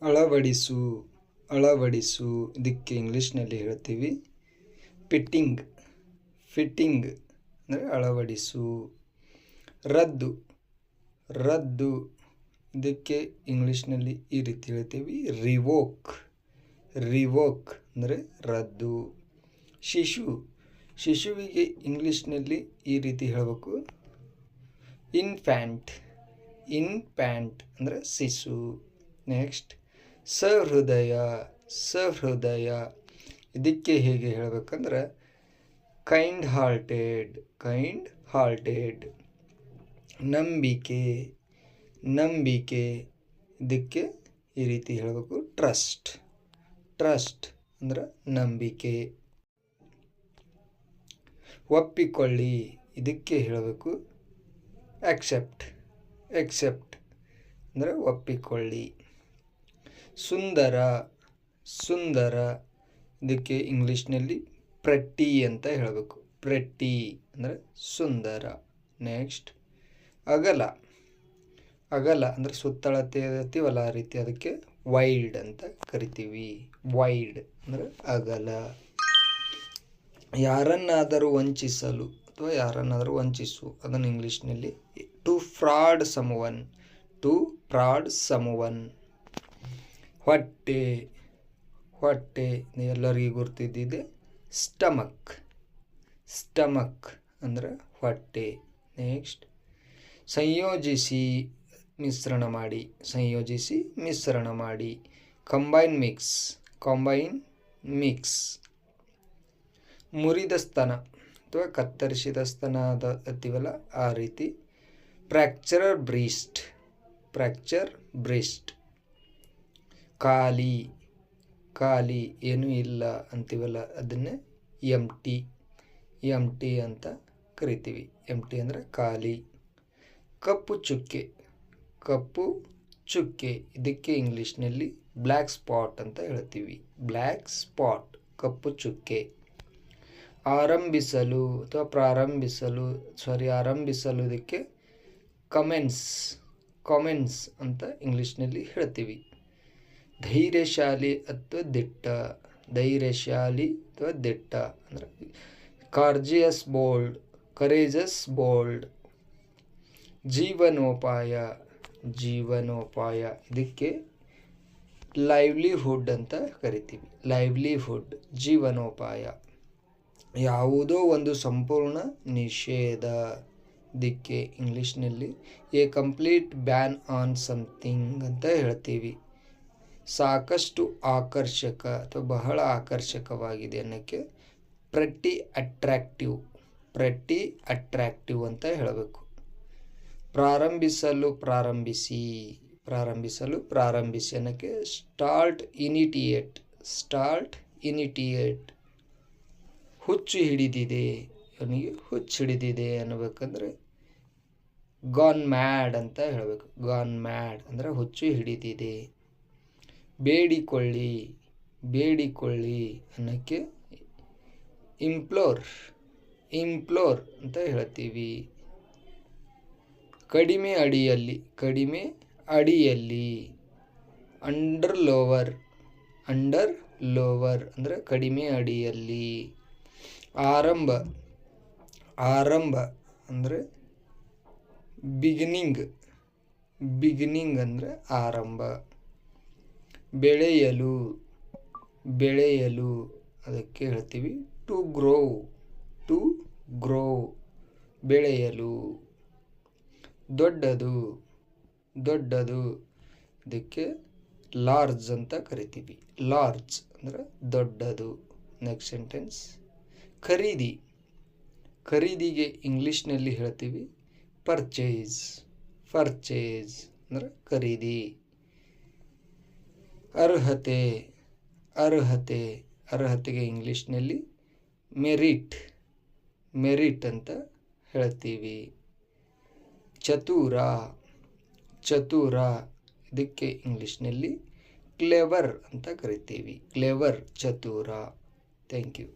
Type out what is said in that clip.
ಅಳವಡಿಸು ಅಳವಡಿಸು ಇದಕ್ಕೆ ಇಂಗ್ಲೀಷ್ನಲ್ಲಿ ಹೇಳ್ತೀವಿ ಫಿಟ್ಟಿಂಗ್ ಫಿಟ್ಟಿಂಗ್ ಅಂದರೆ ಅಳವಡಿಸು. ರದ್ದು ರದ್ದು ಇದಕ್ಕೆ ಇಂಗ್ಲೀಷ್ನಲ್ಲಿ ಈ ರೀತಿ ಹೇಳ್ತೀವಿ ರಿವೋಕ್ ರಿವೋಕ್ ಅಂದರೆ ರದ್ದು. ಶಿಶುವಿಗೆ ಇಂಗ್ಲೀಷ್ನಲ್ಲಿ ಈ ರೀತಿ ಹೇಳಬೇಕು ಇನ್ಫ್ಯಾಂಟ್ ಅಂದರೆ ಶಿಶು. ನೆಕ್ಸ್ಟ್ ಸಹೃದಯ ಇದಕ್ಕೆ ಹೇಗೆ ಹೇಳಬೇಕಂದ್ರೆ ಕೈಂಡ್ ಹಾರ್ಟೆಡ್. ನಂಬಿಕೆ ಇದಕ್ಕೆ ಈ ರೀತಿ ಹೇಳಬೇಕು ಟ್ರಸ್ಟ್ ಅಂದ್ರೆ ನಂಬಿಕೆ. ಒಪ್ಪಿಕೊಳ್ಳಿ ಇದಕ್ಕೆ ಹೇಳಬೇಕು ಎಕ್ಸೆಪ್ಟ್ ಅಂದರೆ ಒಪ್ಪಿಕೊಳ್ಳಿ. ಸುಂದರ ಇದಕ್ಕೆ ಇಂಗ್ಲೀಷ್ನಲ್ಲಿ ಪ್ರೆಟ್ಟಿ ಅಂತ ಹೇಳಬೇಕು ಪ್ರೆಟ್ಟಿ ಅಂದರೆ ಸುಂದರ. ನೆಕ್ಸ್ಟ್ ಅಗಲ ಅಂದರೆ ಸುತ್ತಳತೆವಲ್ಲ ಆ ರೀತಿ ಅದಕ್ಕೆ ವೈಡ್ ಅಂತ ಕರಿತೀವಿ. ವೈಡ್ ಅಂದರೆ ಅಗಲ. ಯಾರನ್ನಾದರೂ ವಂಚಿಸಲು ಅಥವಾ ಯಾರನ್ನಾದರೂ ವಂಚಿಸು ಅದನ್ನು ಇಂಗ್ಲೀಷ್ನಲ್ಲಿ ಟು ಫ್ರಾಡ್ ಸಮವನ್. ಹೊಟ್ಟೆ ಎಲ್ಲರಿಗೂ ಗುರ್ತಿದ್ದಿದೆ ಸ್ಟಮಕ್ ಅಂದರೆ ಹೊಟ್ಟೆ. ನೆಕ್ಸ್ಟ್ ಸಂಯೋಜಿಸಿ ಮಿಶ್ರಣ ಮಾಡಿ ಕಂಬೈನ್ ಮಿಕ್ಸ್. ಮುರಿದ ಸ್ತನ ಅಥವಾ ಕತ್ತರಿಸಿದ ಸ್ತನ ಅತೀವಲ್ಲ ಆ ರೀತಿ ಫ್ರ್ಯಾಕ್ಚರ್ ಬ್ರೀಸ್ಟ್. ಖಾಲಿ ಏನೂ ಇಲ್ಲ ಅಂತೀವಲ್ಲ ಅದನ್ನೇ ಎಂಟಿ ಅಂತ ಕರಿತೀವಿ. ಎಂಟಿ ಅಂದರೆ ಖಾಲಿ. ಕಪ್ಪು ಚುಕ್ಕೆ ಇದಕ್ಕೆ ಇಂಗ್ಲೀಷ್ನಲ್ಲಿ ಬ್ಲ್ಯಾಕ್ ಸ್ಪಾಟ್ ಅಂತ ಹೇಳ್ತೀವಿ. ಕಪ್ಪು ಚುಕ್ಕೆ. ಆರಂಭಿಸಲು ಇದಕ್ಕೆ ಕಮೆನ್ಸ್ ಅಂತ ಇಂಗ್ಲೀಷ್ನಲ್ಲಿ ಹೇಳ್ತೀವಿ. ಧೈರ್ಯಶಾಲಿ ಅಥವಾ ದಿಟ್ಟ ಅಂದರೆ ಕರೇಜಸ್ ಬೋಲ್ಡ್. ಜೀವನೋಪಾಯ ಇದಕ್ಕೆ ಲೈವ್ಲಿಹುಡ್ ಅಂತ ಕರಿತೀವಿ. ಜೀವನೋಪಾಯ. ಯಾವುದೋ ಒಂದು ಸಂಪೂರ್ಣ ನಿಷೇಧ ಇದಕ್ಕೆ ಇಂಗ್ಲೀಷ್ನಲ್ಲಿ A complete ban on something ಅಂತ ಹೇಳ್ತೀವಿ. ಸಾಕಷ್ಟು ಆಕರ್ಷಕ ಅಥವಾ ಬಹಳ ಆಕರ್ಷಕವಾಗಿದೆ ಅನ್ನೋಕ್ಕೆ ಪ್ರೆಟ್ಟಿ ಅಟ್ರಾಕ್ಟಿವ್ ಅಂತ ಹೇಳಬೇಕು. ಪ್ರಾರಂಭಿಸಿ ಅನ್ನೋಕ್ಕೆ ಸ್ಟಾರ್ಟ್ ಇನಿಟಿಯೇಟ್. ಹುಚ್ಚು ಹಿಡಿದಿದೆ ಅನ್ನಬೇಕಂದ್ರೆ ಗಾನ್ ಮ್ಯಾಡ್ ಅಂತ ಹೇಳಬೇಕು. ಗಾನ್ ಮ್ಯಾಡ್ ಅಂದರೆ ಹುಚ್ಚು ಹಿಡಿದಿದೆ. ಬೇಡಿಕೊಳ್ಳಿ ಅನ್ನೋಕ್ಕೆ ಇಂಪ್ಲೋರ್ ಅಂತ ಹೇಳ್ತೀವಿ. ಕಡಿಮೆ ಅಡಿಯಲ್ಲಿ ಅಂಡರ್ ಲೋವರ್ ಅಂದರೆ ಕಡಿಮೆ ಅಡಿಯಲ್ಲಿ. ಆರಂಭ ಅಂದರೆ ಬಿಗಿನಿಂಗ್ ಅಂದರೆ ಆರಂಭ. ಬೆಳೆಯಲು ಅದಕ್ಕೆ ಹೇಳ್ತೀವಿ ಟು ಗ್ರೋ ಬೆಳೆಯಲು. ದೊಡ್ಡದು ಇದಕ್ಕೆ ಲಾರ್ಜ್ ಅಂತ ಕರಿತೀವಿ. ಲಾರ್ಜ್ ಅಂದರೆ ದೊಡ್ಡದು. ನೆಕ್ಸ್ಟ್ ಸೆಂಟೆನ್ಸ್ ಖರೀದಿಗೆ ಇಂಗ್ಲೀಷ್ನಲ್ಲಿ ಹೇಳ್ತೀವಿ ಪರ್ಚೇಸ್ ಅಂದರೆ ಖರೀದಿ. ಅರ್ಹತೆಗೆ ಇಂಗ್ಲೀಷ್ನಲ್ಲಿ ಮೆರಿಟ್ ಅಂತ ಹೇಳ್ತೀವಿ. ಚತುರ ಇದಕ್ಕೆ ಇಂಗ್ಲೀಷ್ನಲ್ಲಿ ಕ್ಲೇವರ್ ಅಂತ ಕರಿತೀವಿ. ಚತುರ. Thank you.